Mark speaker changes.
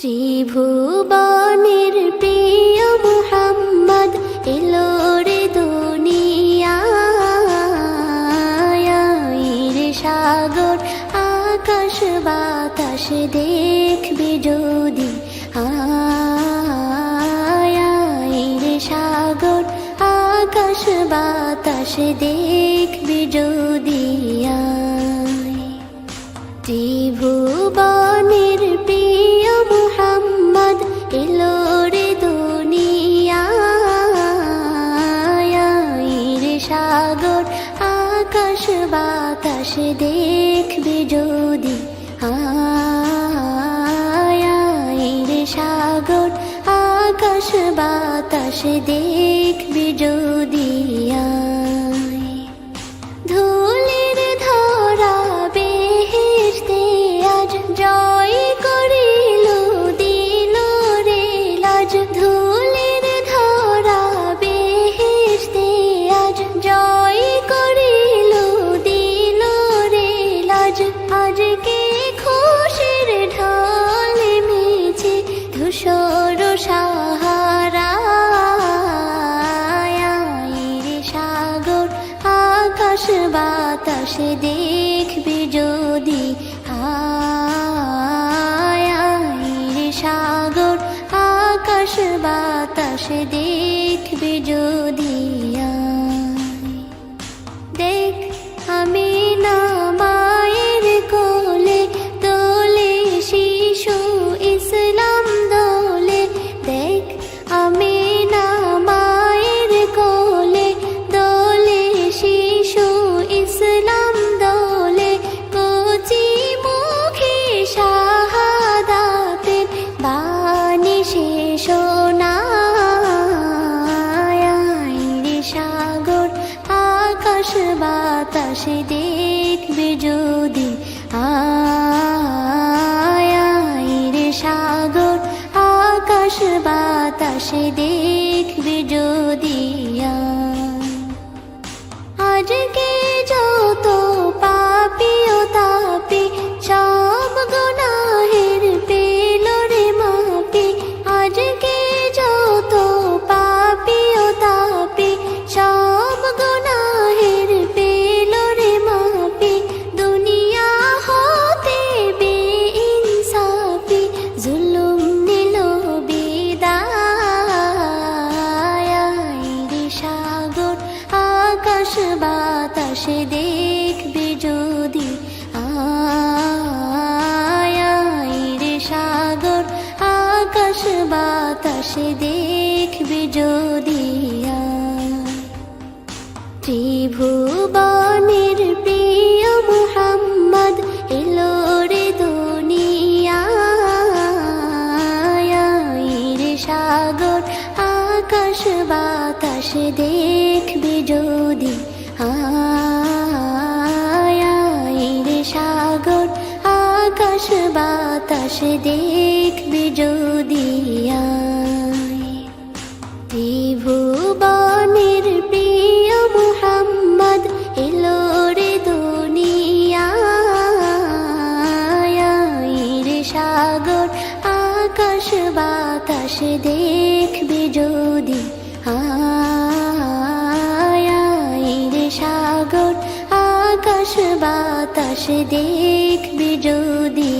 Speaker 1: ত্রিভুবনের প্রিয় মুহাম্মদ এলো রে দুনিয়ায়, রে সাগর আকাশ বাতাস দেখবি যদি, রে সাগর আকাশ বাতাস দেখবি যদি। ত্রিভুবনের প্রিয় মুহাম্মদ এলো রে দুনিয়ায়, রে সাগর আকাশ বাতাস দেখবি যদি, রে সাগর আকাশ বাতাস দেখবি যদি। ধুলির ধরা বেহেশতে আজ জয় করিল দিল রে লাজ, ধুলির ধরা বেহেশতে আজ জয় করিল দিল রে লাজ। আজকে খুশির ঢল মেছে ধূসর সাহারা, রে সাগর আকাশ বাতাস দেখবি যদি, রে সাগর আকাশ বাতাস দেখবি যদি। দেখ আমি না মায়ের কোলে দোলে শিশু ইসলাম দোলে, দেখ আমি না মায়ের কোলে দোলে শিশু ইসলাম দোলে। কচি মুখে শাহাদাতের বাণী সে শোনায়, রে সাগর আকাশ বাতাস দেখবি যদি, রে সাগর আকাশ বাতাস দেখবি যদি। আজকে যত পাপী ও তাপী সব গুনাহের পেল রে মাপি, আজকে যত পাপী ও তাপী সব গুনাহের পেল রে মাপি। দুনিয়া হতে বেইনসাফি জুলুম নিল বিদায়, রে সাগর আকাশ বাতাস দেখবি যদি, রে সাগর আকাশ বাতাস দেখবি যদি। ত্রিভুবনের প্রিয় মুহাম্মদ এলো রে দুনিয়ায়, রে সাগর আকাশ বাতাস দেখবি যদি, রে সাগর আকাশ বাতাস দেখবি যদি। ত্রিভুবনের প্রিয় মুহাম্মদ এলো রে দুনিয়ায়, রে সাগর আকাশ বাতাস দেখবি যদি, রে সাগর আকাশ বাতাস দেখবি যদি।